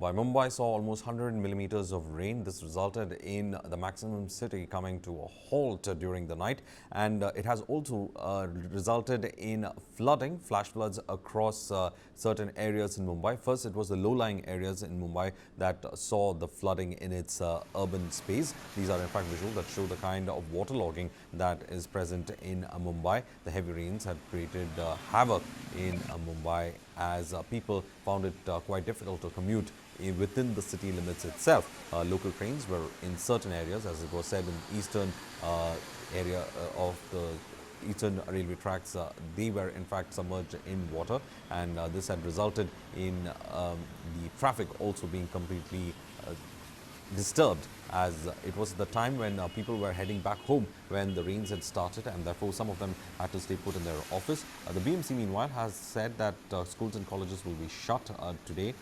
Mumbai saw almost 100 millimeters of rain. This resulted in the maximum city coming to a halt during the night, and it has also resulted in flooding, flash floods across certain areas in Mumbai. First, it was the low-lying areas in Mumbai that saw the flooding in its urban space. These are in fact visuals that show the kind of waterlogging that is present in Mumbai. The heavy rains had created havoc in Mumbai as people found it quite difficult to commute within the city limits itself. Local trains were in certain areas, as it was said, in eastern area of the eastern railway tracks. They were in fact submerged in water, and this had resulted in the traffic also being completely disturbed, as it was the time when people were heading back home when the rains had started, and therefore some of them had to stay put in their office. The BMC meanwhile has said that schools and colleges will be shut today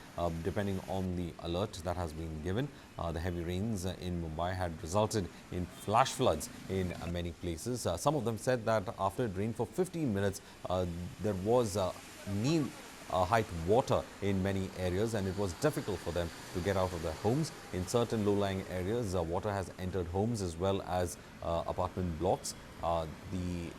depending on the alert that has been given. The heavy rains in Mumbai had resulted in flash floods in many places. Some of them said that after it rained for 15 minutes there was knee height water in many areas, and it was difficult for them to get out of their homes. In certain low-lying areas, water has entered homes as well as apartment blocks. The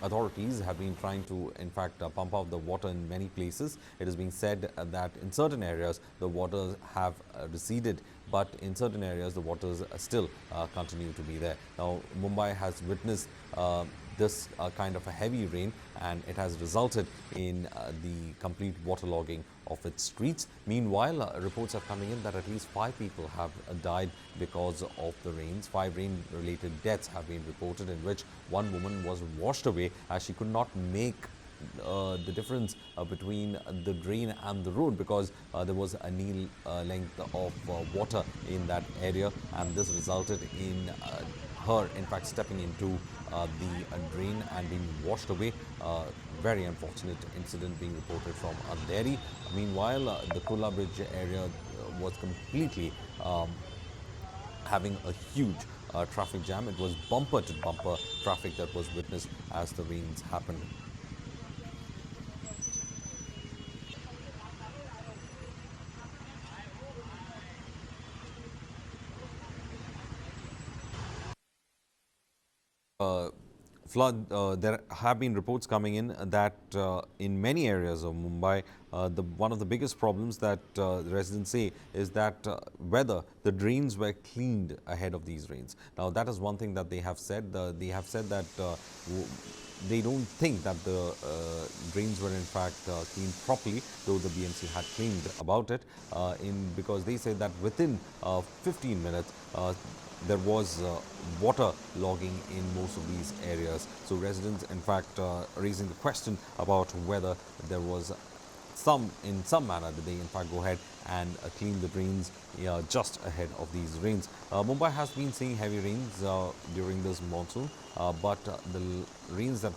authorities have been trying to, in fact, pump out the water in many places. It has been said that in certain areas the waters have receded, but in certain areas the waters still continue to be there. Now, Mumbai has witnessed this kind of a heavy rain, and it has resulted in the complete waterlogging of its streets. Meanwhile, reports are coming in that at least 5 people have died because of the rains. 5 rain-related deaths have been reported, in which one woman was washed away as she could not make the difference between the drain and the road, because there was a knee length of water in that area, and this resulted in her in fact stepping into the drain and being washed away. Very unfortunate incident being reported from Andheri. Meanwhile, the Kula Bridge area was completely having a huge traffic jam. It was bumper to bumper traffic that was witnessed as the rains happened. There have been reports coming in that in many areas of Mumbai, one of the biggest problems that the residents say is that whether the drains were cleaned ahead of these rains. Now, that is one thing that they have said. They have said that they don't think that the drains were in fact cleaned properly, though the BMC had claimed about it, because they said that within 15 minutes there was water logging in most of these areas. So residents in fact raising the question about whether there was in some manner did they in fact go ahead and clean the drains just ahead of these rains. Mumbai has been seeing heavy rains during this monsoon, but the rains that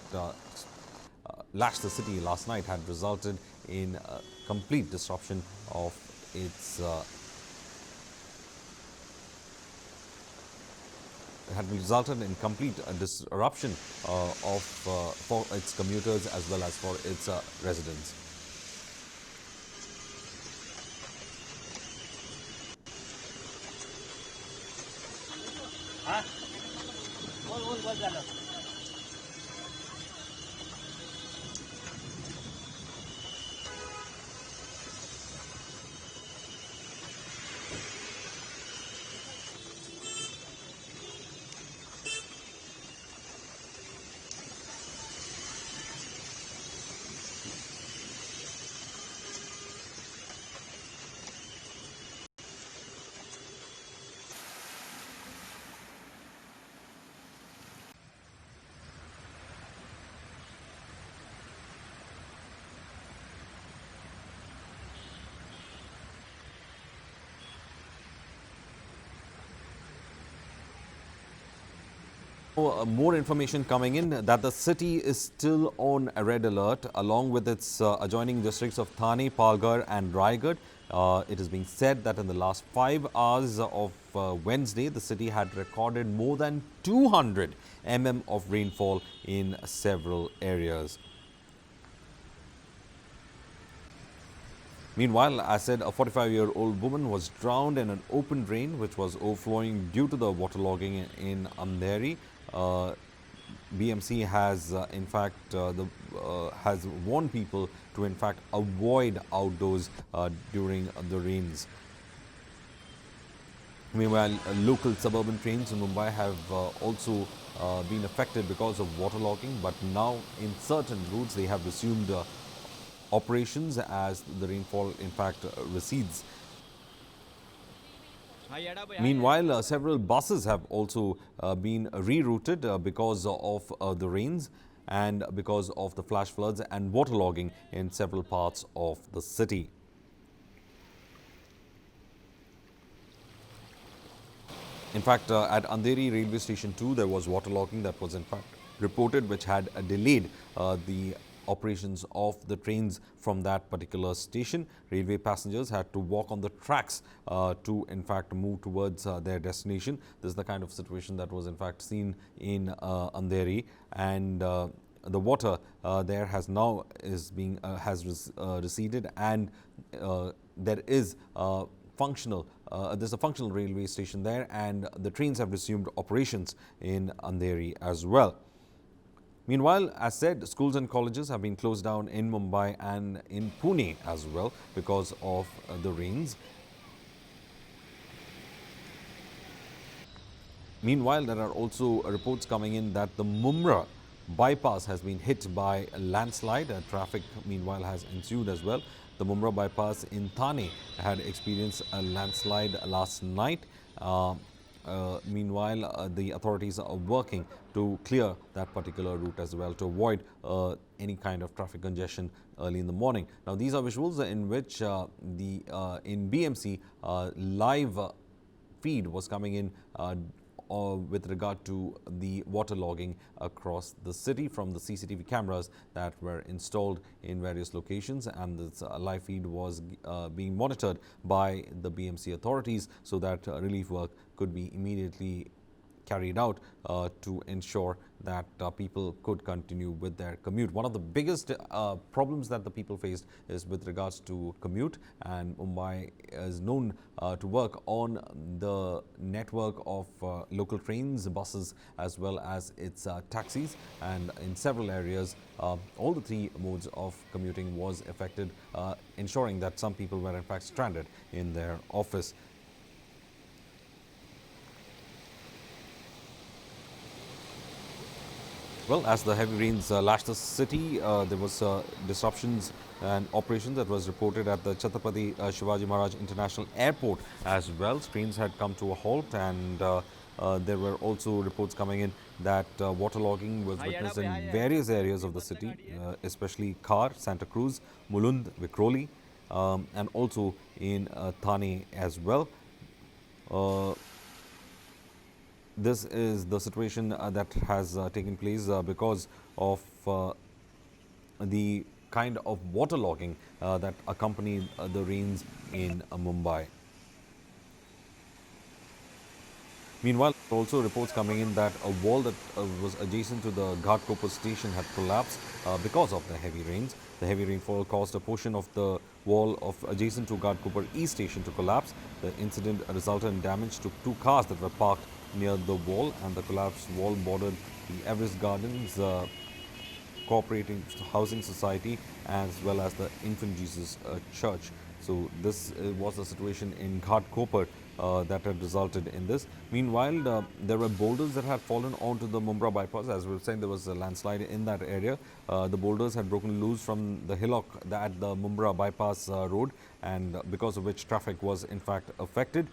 lashed the city last night had resulted in complete disruption of its had resulted in complete disruption for its commuters as well as for its residents. More information coming in that the city is still on a red alert along with its adjoining districts of Thane, Palghar and Raigad. It is being said that in the last 5 hours of Wednesday, the city had recorded more than 200 mm of rainfall in several areas. Meanwhile, as said, a 45-year-old woman was drowned in an open drain which was overflowing due to the waterlogging in Andheri. BMC has, in fact, has warned people to, in fact, avoid outdoors during the rains. Meanwhile, local suburban trains in Mumbai have also been affected because of waterlogging, but now in certain routes they have resumed operations as the rainfall, in fact, recedes. Meanwhile, several buses have also been rerouted because of the rains and because of the flash floods and waterlogging in several parts of the city. In fact, at Andheri railway station 2, there was waterlogging that was in fact reported, which had delayed the operations of the trains from that particular station. Railway passengers had to walk on the tracks to, in fact, move towards their destination. This is the kind of situation that was, in fact, seen in Andheri, and the water there has now receded, and there is functional. There's a functional railway station there, and the trains have resumed operations in Andheri as well. Meanwhile, as said, schools and colleges have been closed down in Mumbai and in Pune as well because of the rains. Meanwhile, there are also reports coming in that the Mumbai bypass has been hit by a landslide. Traffic, meanwhile, has ensued as well. The Mumbai bypass in Thane had experienced a landslide last night. Meanwhile, the authorities are working to clear that particular route as well to avoid any kind of traffic congestion early in the morning. Now, these are visuals in which in BMC live feed was coming in with regard to the waterlogging across the city from the CCTV cameras that were installed in various locations, and this live feed was being monitored by the BMC authorities so that relief work could be immediately carried out to ensure that people could continue with their commute. One of the biggest problems that the people faced is with regards to commute, and Mumbai is known to work on the network of local trains, buses, as well as its taxis, and in several areas all the three modes of commuting was affected, ensuring that some people were in fact stranded in their office. Well, as the heavy rains lashed the city, there was disruptions and operations that was reported at the Chhatrapati Shivaji Maharaj International Airport as well. Trains had come to a halt, and there were also reports coming in that waterlogging was witnessed in various areas of the city, especially Khar, Santa Cruz, Mulund, Vikhroli, and also in Thane as well. This is the situation that has taken place because of the kind of waterlogging that accompanied the rains in Mumbai. Meanwhile, also reports coming in that a wall that was adjacent to the Ghatkopar station had collapsed because of the heavy rains. The heavy rainfall caused a portion of the wall of adjacent to Ghatkopar East station to collapse. The incident resulted in damage to two cars that were parked near the wall, and the collapsed wall bordered the Everest Gardens Cooperating Housing Society as well as the Infant Jesus Church. So this was the situation in Ghatkopar that had resulted in this. Meanwhile, there were boulders that had fallen onto the Mumbai bypass. As we were saying, there was a landslide in that area. The boulders had broken loose from the hillock at the Mumbai bypass road, and because of which traffic was in fact affected.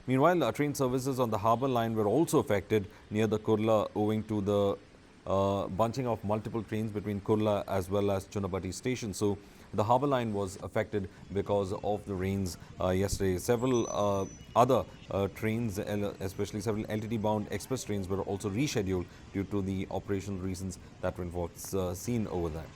Meanwhile, train services on the harbour line were also affected near the Kurla owing to the bunching of multiple trains between Kurla as well as Chunapati station. So the harbour line was affected because of the rains yesterday. Several other trains, especially several LTT-bound express trains, were also rescheduled due to the operational reasons that were seen over there.